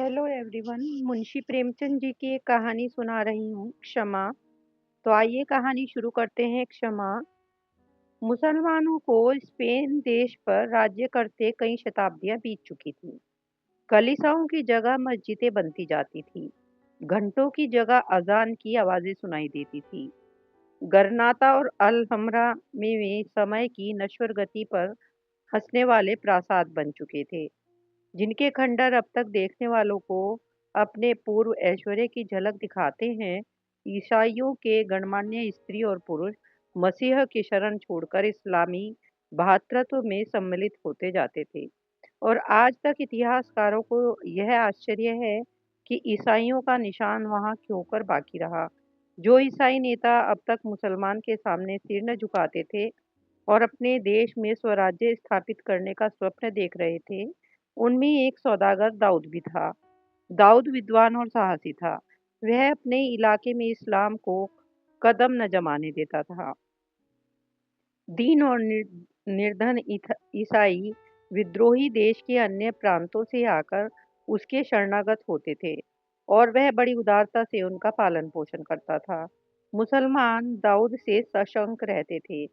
Hello everyone. Munshi Premchand ji की एक कहानी सुना रही हूँ, क्षमा। तो आइए कहानी शुरू करते हैं। क्षमा। मुसलमानों को स्पेन देश पर राज्य करते कई शताब्दियां बीत चुकी थीं। कलीसियाओं की जगह मस्जिदें बनती जाती थी। घंटों की जगह अजान की आवाजें सुनाई देती थी। गरनाता और अलहमरा में वे समय की नश्वर गति पर हंसने वाले प्रासाद बन चुके थे, जिनके खंडर अब तक देखने वालों को अपने पूर्व ऐश्वर्य की झलक दिखाते हैं। ईसाइयों के गणमान्य स्त्री और पुरुष मसीह की शरण छोड़कर इस्लामी भातृत्व में सम्मिलित होते जाते थे, और आज तक इतिहासकारों को यह आश्चर्य है कि ईसाइयों का निशान वहां क्यों कर बाकी रहा। जो ईसाई नेता अब तक मुसलमान के सामने सिर न झुकाते थे और अपने देश में स्वराज्य स्थापित करने का स्वप्न देख रहे थे, उनमें एक सौदागर दाऊद भी था। दाऊद विद्वान और साहसी था। वह अपने इलाके में इस्लाम को कदम न जमाने देता था। दीन और निर्धन ईसाई विद्रोही देश के अन्य प्रांतों से आकर उसके शरणागत होते थे, और वह बड़ी उदारता से उनका पालन पोषण करता था। मुसलमान दाऊद से सशंक रहते थे।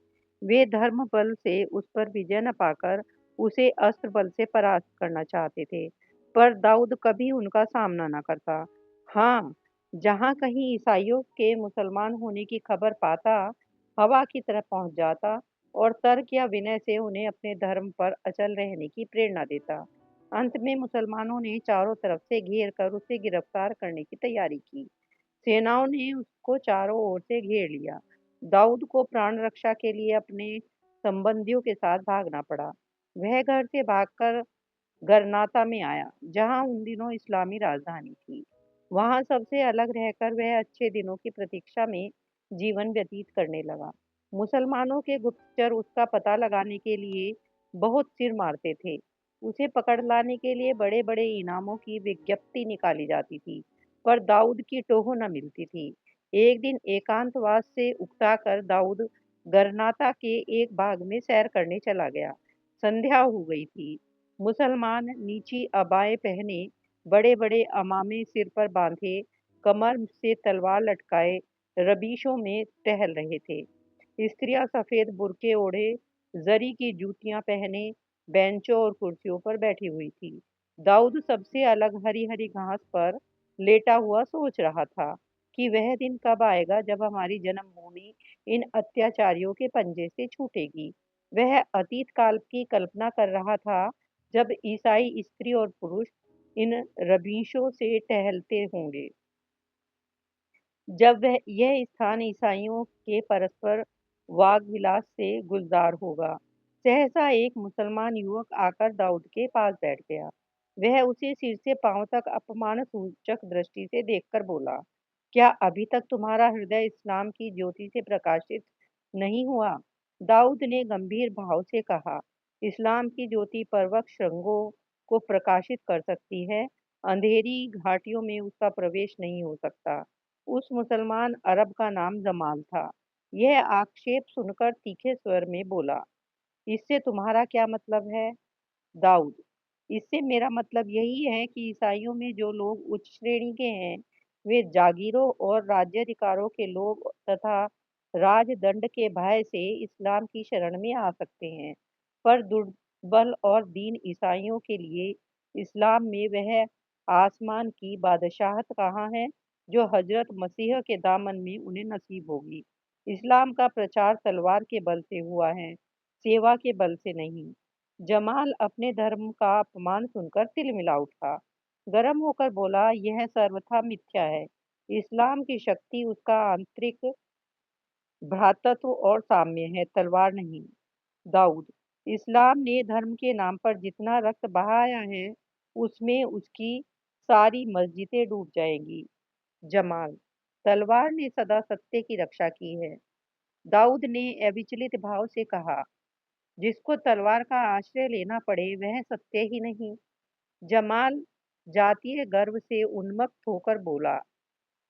वे धर्म बल से उस पर विजय न पाकर उसे अस्त्र बल से परास्त करना चाहते थे, पर दाऊद कभी उनका सामना न करता। हाँ, जहाँ कहीं ईसाइयों के मुसलमान होने की खबर पाता, हवा की तरह पहुंच जाता और तर्क या विनय से उन्हें अपने धर्म पर अचल रहने की प्रेरणा देता। अंत में मुसलमानों ने चारों तरफ से घेर कर उसे गिरफ्तार करने की तैयारी की। सेनाओं ने उसको चारों ओर से घेर लिया। दाऊद को प्राण रक्षा के लिए अपने संबंधियों के साथ भागना पड़ा। वह घर से भागकर गरनाता में आया, जहां उन दिनों इस्लामी राजधानी थी। वहां सबसे अलग रहकर वह अच्छे दिनों की प्रतीक्षा में जीवन व्यतीत करने लगा। मुसलमानों के गुप्तचर उसका पता लगाने के लिए बहुत सिर मारते थे। उसे पकड़ लाने के लिए बड़े बड़े इनामों की विज्ञप्ति निकाली जाती थी, पर दाऊद की टोह न मिलती थी। एक दिन एकांतवास से उकताकर दाऊद गरनाता के एक बाग में सैर करने चला गया। संध्या हो गई थी। मुसलमान नीची अबाएं पहने, बड़े बड़े अमामे सिर पर बांधे, कमर से तलवार लटकाए रबीशों में टहल रहे थे। स्त्रियां सफेद बुर्के ओढ़े, जरी की जूतियां पहने बेंचों और कुर्सियों पर बैठी हुई थी। दाऊद सबसे अलग हरी हरी घास पर लेटा हुआ सोच रहा था कि वह दिन कब आएगा जब हमारी जन्मभूमि इन अत्याचारियों के पंजे से छूटेगी। वह अतीत काल की कल्पना कर रहा था, जब ईसाई स्त्री और पुरुष इन रबीशों से टहलते होंगे, जब वह यह स्थान ईसाइयों के परस्पर वाग विलास से गुलजार होगा। सहसा एक मुसलमान युवक आकर दाऊद के पास बैठ गया। वह उसे सिर से पांव तक अपमान सूचक दृष्टि से देखकर बोला, क्या अभी तक तुम्हारा हृदय इस्लाम की ज्योति से प्रकाशित नहीं हुआ? दाऊद ने गंभीर भाव से कहा, इस्लाम की ज्योति पर्वत श्रृंगों को प्रकाशित कर सकती है, अंधेरी घाटियों में उसका प्रवेश नहीं हो सकता। उस मुसलमान अरब का नाम जमाल था। यह आक्षेप सुनकर तीखे स्वर में बोला, इससे तुम्हारा क्या मतलब है? दाऊद, इससे मेरा मतलब यही है कि ईसाइयों में जो लोग उच्च श्रेणी के हैं, वे जागीरों और राज्याधिकारों के लोग तथा राजदंड के भय से इस्लाम की शरण में आ सकते हैं, पर दुर्बल और दीन ईसाइयों के लिए इस्लाम में वह आसमान की बादशाहत कहाँ है जो हजरत मसीह के दामन में उन्हें नसीब होगी। इस्लाम का प्रचार तलवार के बल से हुआ है, सेवा के बल से नहीं। जमाल अपने धर्म का अपमान सुनकर तिलमिला उठा। गर्म होकर बोला, यह सर्वथा मिथ्या है। इस्लाम की शक्ति उसका आंतरिक भ्रातृत्व और साम्य है, तलवार नहीं। दाऊद, इस्लाम ने धर्म के नाम पर जितना रक्त बहाया है, उसमें उसकी सारी मस्जिदें डूब जाएंगी। जमाल, तलवार ने सदा सत्य की रक्षा की है। दाऊद ने अविचलित भाव से कहा, जिसको तलवार का आश्रय लेना पड़े वह सत्य ही नहीं। जमाल जातीय गर्व से उन्मत्त होकर बोला,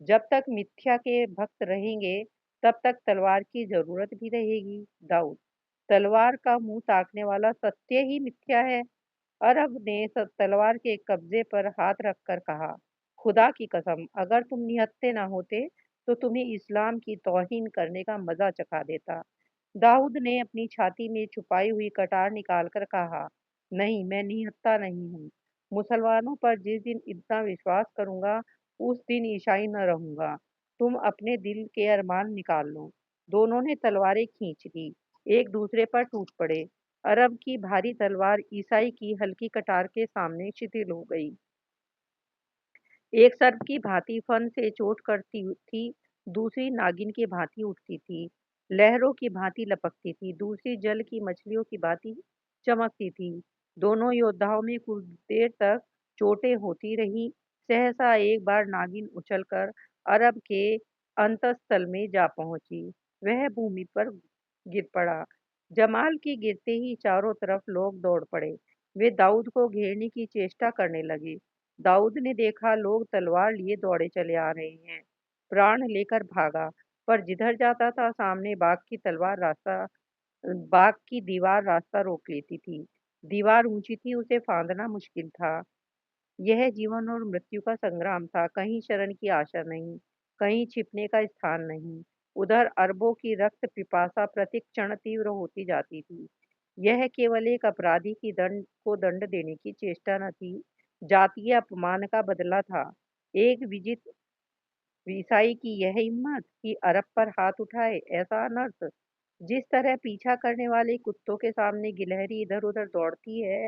जब तक मिथ्या के भक्त रहेंगे, तब तक तलवार की जरूरत भी रहेगी। दाऊद, तलवार का मुंह ताकने वाला सत्य ही मिथ्या है। अरब ने तलवार के कब्जे पर हाथ रखकर कहा, खुदा की कसम, अगर तुम निहत्थे ना होते तो तुम्हें इस्लाम की तौहीन करने का मजा चखा देता। दाऊद ने अपनी छाती में छुपाई हुई कटार निकालकर कहा, नहीं, मैं निहत्था नहीं हूँ। मुसलमानों पर जिस दिन इतना विश्वास करूंगा, उस दिन ईसाई न रहूंगा। तुम अपने दिल के अरमान निकाल लो। दोनों ने तलवारें खींच ली, एक दूसरे पर टूट पड़े। अरब की भारी तलवार ईसाई की हल्की कटार के सामने शिथिल हो गई। एक सर्प की भांति फन से चोट करती थी, दूसरी नागिन की भांति उठती थी, लहरों की भांति लपकती थी, दूसरी जल की मछलियों की भांति चमकती थी। दोनों योद्धाओं में कुछ देर तक चोटें होती रही। सहसा एक बार नागिन उछलकर अरब के अंतस्तल में जा पहुंची। वह भूमि पर गिर पड़ा। जमाल के गिरते ही चारों तरफ लोग दौड़ पड़े। वे दाऊद को घेरने की चेष्टा करने लगे। दाऊद ने देखा लोग तलवार लिए दौड़े चले आ रहे हैं। प्राण लेकर भागा, पर जिधर जाता था सामने बाग की दीवार रास्ता रोक लेती थी। दीवार ऊंची थी, उसे फांदना मुश्किल था। यह जीवन और मृत्यु का संग्राम था, कहीं शरण की आशा नहीं, कहीं छिपने का स्थान नहीं। उधर अरबों की रक्त पिपासा प्रतिक्षण तीव्र होती जाती थी। यह केवल एक अपराधी की दंड देने की चेष्टा न थी, जातीय अपमान का बदला था। एक विजित ईसाई की यह हिम्मत कि अरब पर हाथ उठाए, ऐसा अनर्थ जिस तरह पीछा करने वाले कुत्तों के सामने गिलहरी इधर उधर दौड़ती है,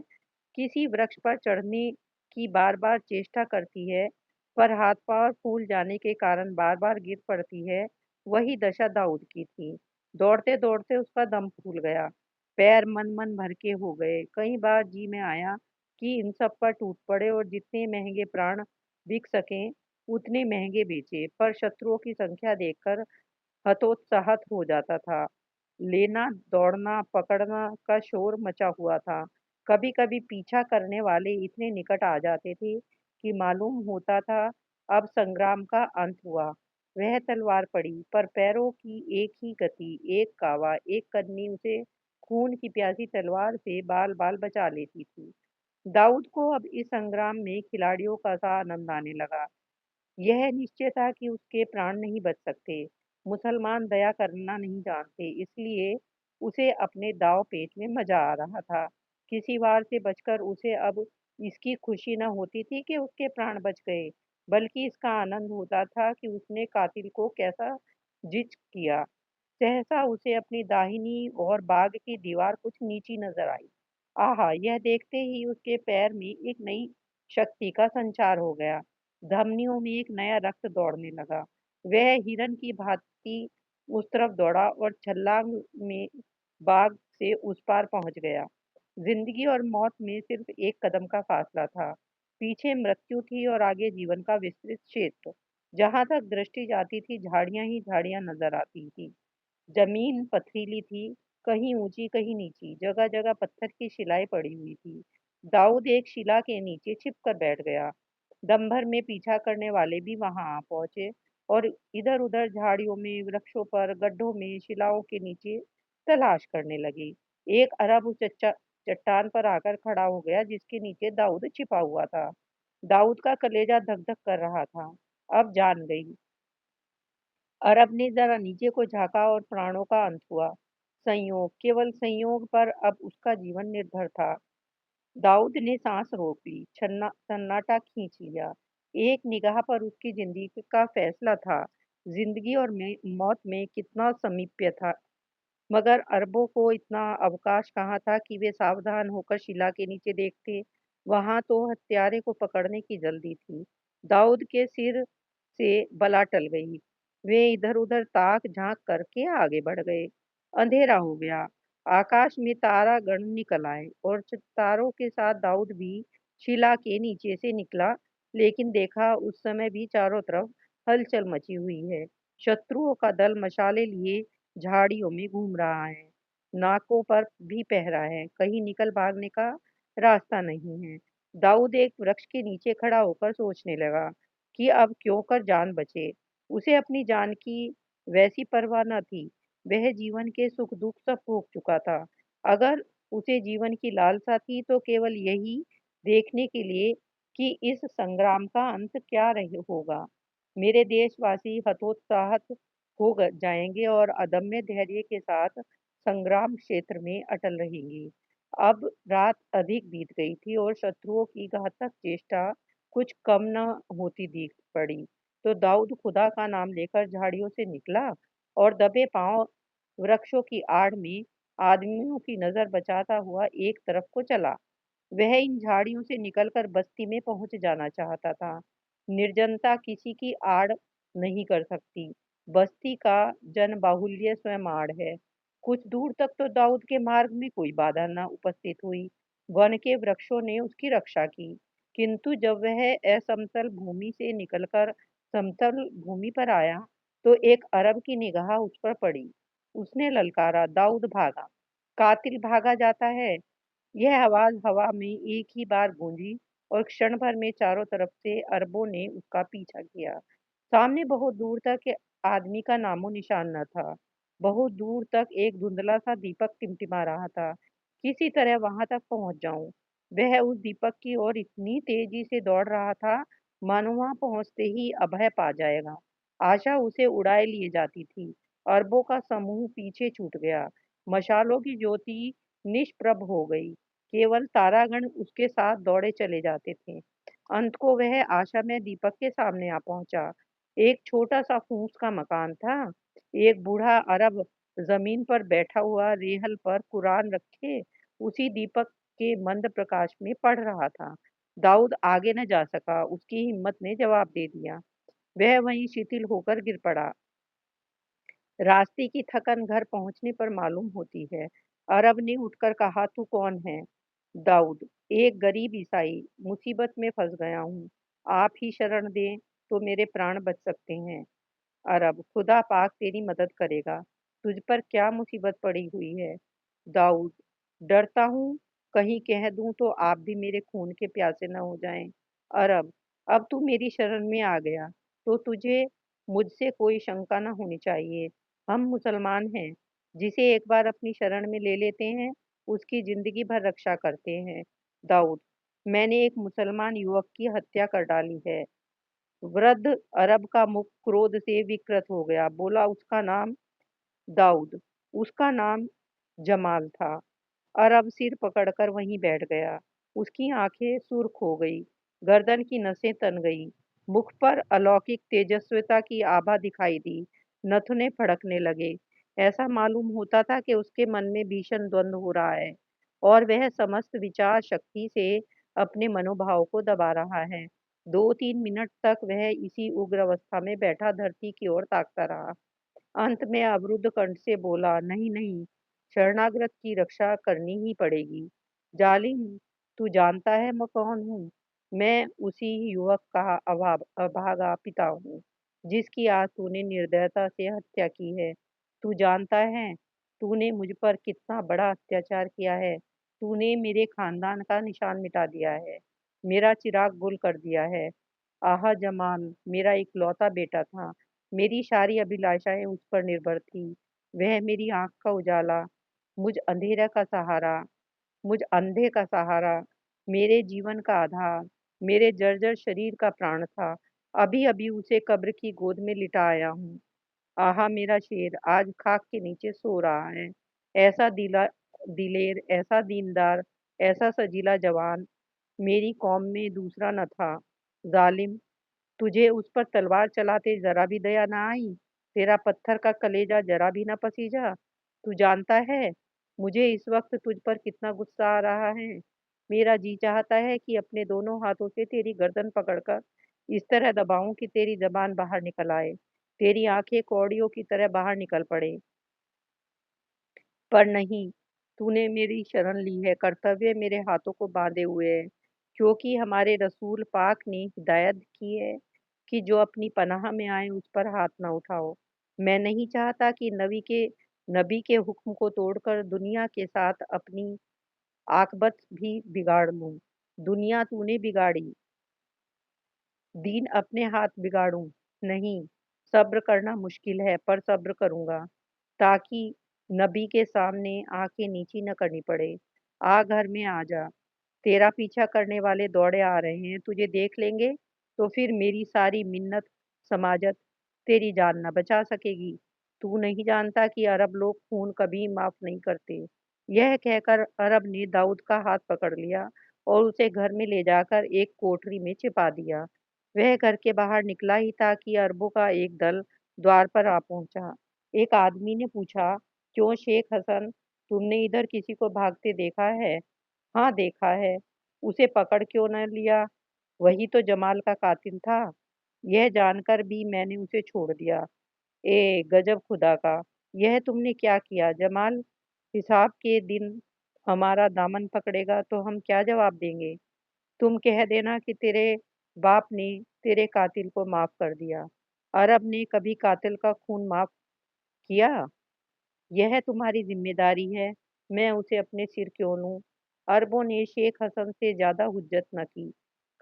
किसी वृक्ष पर चढ़ने की बार बार चेष्टा करती है, पर हाथ पांव फूल जाने के कारण बार बार गिर पड़ती है, वही दशा दाऊद की थी। दौड़ते दौड़ते उसका दम फूल गया, पैर मन मन भर के हो गए। कई बार जी में आया कि इन सब पर टूट पड़े और जितने महंगे प्राण बिक सकें उतने महंगे बेचे, पर शत्रुओं की संख्या देखकर हतोत्साहित हो जाता था। लेना, दौड़ना, पकड़ना का शोर मचा हुआ था। कभी-कभी पीछा करने वाले इतने निकट आ जाते थे कि मालूम होता था अब संग्राम का अंत हुआ। वह तलवार पड़ी, पर पैरों की एक ही गति, एक कावा, एक कदमी उसे खून की प्यासी तलवार से बाल-बाल बचा लेती थी। दाऊद को अब इस संग्राम में खिलाड़ियों का सा आनंद आने लगा। यह निश्चय था कि उसके प्राण नहीं बच सकते। मुसलमान दया करना नहीं जानते, इसलिए उसे अपने दांव-पेच में मज़ा आ रहा था। किसी वार से बचकर उसे अब इसकी खुशी न होती थी कि उसके प्राण बच गए, बल्कि इसका आनंद होता था कि उसने कातिल को कैसा जिच किया। सहसा उसे अपनी दाहिनी ओर बाग की दीवार कुछ नीची नज़र आई। आहा! यह देखते ही उसके पैर में एक नई शक्ति का संचार हो गया। धमनियों में एक नया रक्त दौड़ने लगा। वह हिरन की भांति उस तरफ दौड़ा और छलांग में बाग से उस पार पहुंच गया। जिंदगी और मौत में सिर्फ एक कदम का फासला था। पीछे मृत्यु थी और आगे जीवन का विस्तृत क्षेत्र। जहां तक दृष्टि जाती थी, झाड़ियां ही झाड़ियां नजर आती थी। जमीन पथरीली थी, कहीं ऊंची कहीं नीची, जगह जगह पत्थर की शिलाएं पड़ी हुई थी। दाऊद एक शिला के नीचे छिप कर बैठ गया। दम भर में पीछा करने वाले भी वहां आ पहुंचे और इधर उधर झाड़ियों में, वृक्षों पर, गड्ढों में, शिलाओं के नीचे तलाश करने लगे। एक अरब उस चट्टान पर आकर खड़ा हो गया जिसके नीचे दाऊद छिपा हुआ था। दाऊद का कलेजा धक धक कर रहा था। अब जान गई। अरब ने जरा नीचे को झाँका और प्राणों का अंत हुआ। संयोग, केवल संयोग पर अब उसका जीवन निर्भर था। दाऊद ने सांस रोक ली, सन्नाटा खींच लिया। एक निगाह पर उसकी जिंदगी का फैसला था। जिंदगी और मौत में कितना समीप्य था, मगर अरबों को इतना अवकाश कहाँ था कि वे सावधान होकर शिला के नीचे देखते। वहां तो हत्यारे को पकड़ने की जल्दी थी। दाऊद के सिर से बला टल गई। वे इधर उधर ताक झांक करके आगे बढ़ गए। अंधेरा हो गया। आकाश में तारा गण निकल आए और तारों के साथ दाऊद भी शिला के नीचे से निकला। लेकिन देखा, उस समय भी चारों तरफ हलचल मची हुई है। शत्रुओं का दल मशाले लिए झाड़ियों में घूम रहा है, नाकों पर भी पहरा है, कहीं निकल भागने का रास्ता नहीं है। दाऊद एक वृक्ष के नीचे खड़ा होकर सोचने लगा कि अब क्यों कर जान बचे। उसे अपनी जान की वैसी परवाह न थी। वह जीवन के सुख दुख सब भोग चुका था। अगर उसे जीवन की लालसा थी तो केवल यही देखने के लिए कि इस संग्राम का अंत क्या रही होगा। मेरे देशवासी हतोत्साहित जाएंगे और अदम्य धैर्य के साथ संग्राम क्षेत्र में अटल रहेंगी। अब रात अधिक बीत गई थी और शत्रुओं की घातक चेष्टा कुछ कम न होती दिख पड़ी। तो दाऊद खुदा का नाम लेकर झाड़ियों से निकला और दबे पांव वृक्षों की आड़ में आदमियों की नजर बचाता हुआ एक तरफ को चला। वह इन झाड़ियों से निकलकर बस्ती में पहुंच जाना चाहता था। निर्जनता किसी की आड़ नहीं कर सकती। बस्ती का जन बाहुल्य स्वयं आड़ है। कुछ दूर तक तो दाऊद के मार्ग में कोई बाधा न उपस्थित हुई। वन के वृक्षों ने उसकी रक्षा की। किंतु जब वह असमतल भूमि से निकलकर समतल भूमि पर आया तो एक अरब की निगाह उस पर पड़ी। उसने ललकारा, दाऊद भागा। कातिल भागा जाता है। यह आवाज हवा में एक ही बार गूंजी और क्षण भर में चारों तरफ से अरबों ने उसका पीछा किया। सामने बहुत दूर तक आदमी का नामो निशान न था। बहुत दूर तक एक धुंधला सा दीपक टिमटिमा रहा था। किसी तरह वहां तक पहुंच जाऊं। वह उस दीपक की ओर इतनी तेजी से दौड़ रहा था मानो वहां पहुंचते ही अभय पा जाएगा। आशा उसे उड़ाए लिए जाती थी। अरबों का समूह पीछे छूट गया। मशालों की ज्योति निष्प्रभ हो गई। केवल तारागण उसके साथ दौड़े चले जाते थे। अंत को वह आशामय दीपक के सामने आ पहुंचा। एक छोटा सा फूस का मकान था। एक बूढ़ा अरब जमीन पर बैठा हुआ रेहल पर कुरान रखे उसी दीपक के मंद प्रकाश में पढ़ रहा था। दाऊद आगे न जा सका। उसकी हिम्मत ने जवाब दे दिया। वह वहीं शिथिल होकर गिर पड़ा। रास्ते की थकन घर पहुंचने पर मालूम होती है। अरब ने उठकर कहा, तू कौन है? दाऊद, एक गरीब ईसाई, मुसीबत में फंस गया हूँ। आप ही शरण दें तो मेरे प्राण बच सकते हैं। अरब, खुदा पाक तेरी मदद करेगा। तुझ पर क्या मुसीबत पड़ी हुई है? दाऊद, डरता हूँ कहीं कह दूं तो आप भी मेरे खून के प्यासे न हो जाएं। अरब, अब तू मेरी शरण में आ गया तो तुझे मुझसे कोई शंका न होनी चाहिए। हम मुसलमान हैं। जिसे एक बार अपनी शरण में ले लेते हैं उसकी जिंदगी भर रक्षा करते हैं। दाऊद, मैंने एक मुसलमान युवक की हत्या कर डाली है। वृद्ध अरब का मुख क्रोध से विकृत हो गया। बोला, उसका नाम? दाऊद, उसका नाम जमाल था। अरब सिर पकड़कर वहीं बैठ गया। उसकी आंखें सुर्ख हो गई। गर्दन की नसें तन गई। मुख पर अलौकिक तेजस्विता की आभा दिखाई दी। नथुने फड़कने लगे। ऐसा मालूम होता था कि उसके मन में भीषण द्वंद्व हो रहा है और वह समस्त विचार शक्ति से अपने मनोभाव को दबा रहा है। 2-3 मिनट तक वह इसी उग्र अवस्था में बैठा धरती की ओर ताकता रहा। अंत में अवरुद्ध कंठ से बोला, नहीं नहीं, शरणागत की रक्षा करनी ही पड़ेगी। जालिम, तू जानता है मैं कौन हूँ? मैं उसी युवक का अभागा पिता हूँ जिसकी आज तूने निर्दयता से हत्या की है। तू जानता है तूने मुझ पर कितना बड़ा अत्याचार किया है। तूने मेरे खानदान का निशान मिटा दिया है। मेरा चिराग गुल कर दिया है। आहा जमाल मेरा इकलौता बेटा था। मेरी सारी अभिलाषाएं उस पर निर्भर थी। वह मेरी आंख का उजाला, मुझ अंधेरा का सहारा, मुझ अंधे का सहारा, मेरे जीवन का आधार, मेरे जर्जर शरीर का प्राण था। अभी अभी उसे कब्र की गोद में लिटा आया हूँ। आहा मेरा शेर आज खाक के नीचे सो रहा है। ऐसा दिलेर, ऐसा दीनदार, ऐसा सजीला जवान मेरी कौम में दूसरा न था। जालिम, तुझे उस पर तलवार चलाते जरा भी दया ना आई? तेरा पत्थर का कलेजा जरा भी ना पसीजा? तू जानता है मुझे इस वक्त तुझ पर कितना गुस्सा आ रहा है? मेरा जी चाहता है कि अपने दोनों हाथों से तेरी गर्दन पकड़कर इस तरह दबाऊं कि तेरी जबान बाहर निकल आए, तेरी आंखें कौड़ियों की तरह बाहर निकल पड़े। पर नहीं, तूने मेरी शरण ली है, कर्तव्य मेरे हाथों को बांधे हुए है, क्योंकि हमारे रसूल पाक ने हिदायत की है कि जो अपनी पनाह में आए उस पर हाथ ना उठाओ। मैं नहीं चाहता कि नबी के हुक्म को तोड़कर दुनिया के साथ अपनी आकबत भी बिगाड़ लूं। दुनिया तूने बिगाड़ी, दीन अपने हाथ बिगाड़ूं? नहीं, सब्र करना मुश्किल है पर सब्र करूंगा ताकि नबी के सामने आंखें नीची न करनी पड़े। आ घर में आ जा। तेरा पीछा करने वाले दौड़े आ रहे हैं, तुझे देख लेंगे तो फिर मेरी सारी मिन्नत समाजत तेरी जान न बचा सकेगी। तू नहीं जानता कि अरब लोग खून कभी माफ नहीं करते। यह कहकर अरब ने दाऊद का हाथ पकड़ लिया और उसे घर में ले जाकर एक कोठरी में छिपा दिया। वह घर के बाहर निकला ही था कि अरबों का एक दल द्वार पर आ पहुंचा। एक आदमी ने पूछा, क्यों शेख हसन, तुमने इधर किसी को भागते देखा है? हाँ, देखा है। उसे पकड़ क्यों न लिया? वही तो जमाल का कातिल था। यह जानकर भी मैंने उसे छोड़ दिया। ए गजब खुदा का! यह तुमने क्या किया जमाल? हिसाब के दिन हमारा दामन पकड़ेगा तो हम क्या जवाब देंगे? तुम कह देना कि तेरे बाप ने तेरे कातिल को माफ कर दिया। अरब ने कभी कातिल का खून माफ किया? यह तुम्हारी जिम्मेदारी है। मैं उसे अपने सिर क्यों लूं? अरबों ने शेख हसन से ज्यादा हुज्जत न की।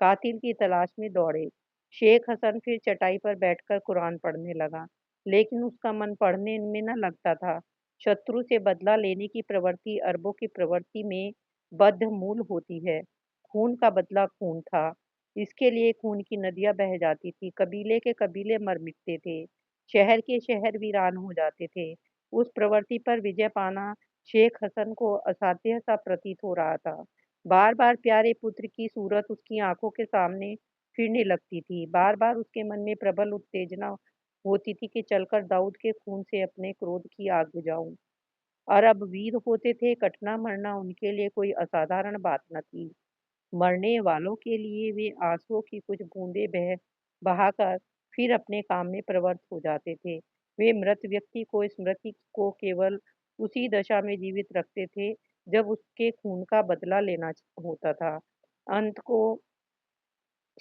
कातिल की तलाश में दौड़े। शेख हसन फिर चटाई पर बैठकर कुरान पढ़ने लगा, लेकिन उसका मन पढ़ने में न लगता था। शत्रु से बदला लेने की प्रवृत्ति अरबों की प्रवृत्ति में बद्धमूल होती है। खून का बदला खून था। इसके लिए खून की नदियां बह जाती थी, कबीले के कबीले मर मिटते थे, शहर के शहर वीरान हो जाते थे। उस प्रवृत्ति पर विजय पाना शेख हसन को असाध्य सा प्रतीत हो रहा था। बार बार प्यारे पुत्र की सूरत उसकी आंखों के सामने फिरने लगती थी। बार बार उसके मन में प्रबल उत्तेजना होती थी कि चलकर दाऊद के खून से अपने क्रोध की आग बुझाऊं। अरब वीर होते थे, कटना मरना उनके लिए कोई असाधारण बात न थी। मरने वालों के लिए वे आंसुओं की कुछ बूंदें बहाकर फिर अपने काम में प्रवृत्त हो जाते थे। वे मृत व्यक्ति को स्मृति को केवल उसी दशा में जीवित रखते थे जब उसके खून का बदला लेना होता था। अंत को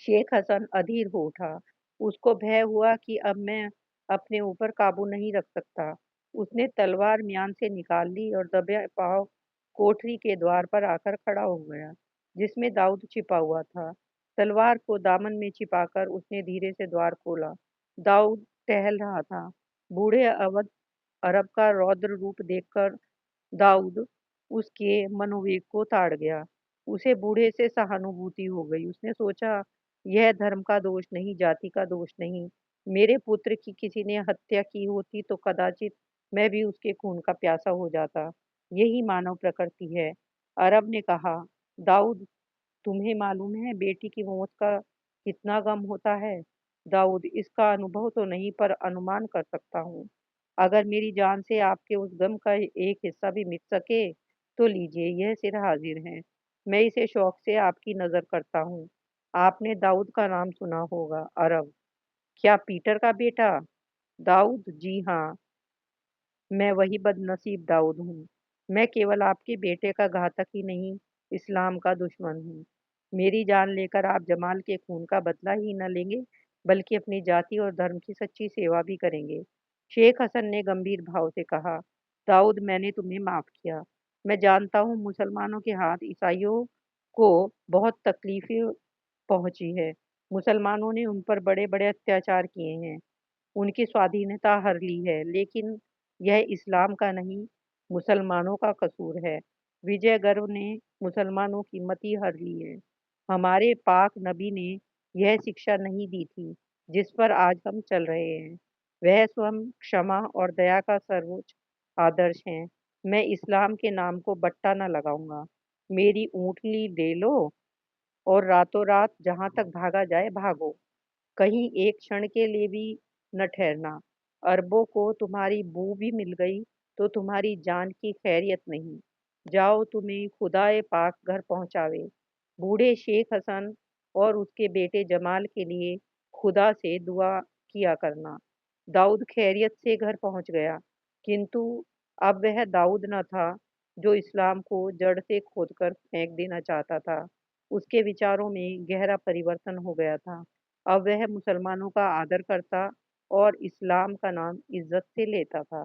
शेख हसन अधीर हो उठा। उसको भय हुआ कि अब मैं अपने ऊपर काबू नहीं रख सकता। उसने तलवार म्यान से निकाल ली और दबे पांव कोठरी के द्वार पर आकर खड़ा हो गया, जिसमें दाऊद छिपा हुआ था। तलवार को दामन में छिपाकर उसने धीरे से द्वार खोला। दाऊद टहल रहा था। बूढ़े अवध अरब का रौद्र रूप देखकर दाऊद उसके मनोवेग को ताड़ गया। उसे बूढ़े से सहानुभूति हो गई। उसने सोचा, यह धर्म का दोष नहीं, जाति का दोष नहीं। मेरे पुत्र की किसी ने हत्या की होती तो कदाचित मैं भी उसके खून का प्यासा हो जाता। यही मानव प्रकृति है। अरब ने कहा, दाऊद, तुम्हें मालूम है बेटी की मौत का कितना गम होता है? दाऊद, इसका अनुभव तो नहीं पर अनुमान कर सकता हूँ। अगर मेरी जान से आपके उस गम का एक हिस्सा भी मिट सके तो लीजिए, यह सिर हाजिर है। मैं इसे शौक से आपकी नजर करता हूँ। आपने दाऊद का नाम सुना होगा। अरब, क्या पीटर का बेटा? दाऊद, जी हाँ, मैं वही बदनसीब दाऊद हूँ। मैं केवल आपके बेटे का घातक ही नहीं, इस्लाम का दुश्मन हूँ। मेरी जान लेकर आप जमाल के खून का बदला ही न लेंगे, बल्कि अपनी जाति और धर्म की सच्ची सेवा भी करेंगे। शेख हसन ने गंभीर भाव से कहा, दाऊद, मैंने तुम्हें माफ किया। मैं जानता हूँ मुसलमानों के हाथ ईसाइयों को बहुत तकलीफें पहुंची है। मुसलमानों ने उन पर बड़े बड़े अत्याचार किए हैं, उनकी स्वाधीनता हर ली है, लेकिन यह इस्लाम का नहीं, मुसलमानों का कसूर है। विजय गर्व ने मुसलमानों की मति हर ली है। हमारे पाक नबी ने यह शिक्षा नहीं दी थी जिस पर आज हम चल रहे हैं। वह स्वयं क्षमा और दया का सर्वोच्च आदर्श है। मैं इस्लाम के नाम को बट्टा न लगाऊंगा। मेरी ऊँटनी ले लो और रातों रात जहां तक भागा जाए भागो। कहीं एक क्षण के लिए भी न ठहरना। अरबों को तुम्हारी बू भी मिल गई तो तुम्हारी जान की खैरियत नहीं। जाओ, तुम्हें खुदाए पाक घर पहुंचावे। बूढ़े शेख हसन और उसके बेटे जमाल के लिए खुदा से दुआ किया करना। दाऊद खैरियत से घर पहुंच गया, किंतु अब वह दाऊद न था जो इस्लाम को जड़ से खोदकर फेंक देना चाहता था। उसके विचारों में गहरा परिवर्तन हो गया था। अब वह मुसलमानों का आदर करता और इस्लाम का नाम इज्जत से लेता था।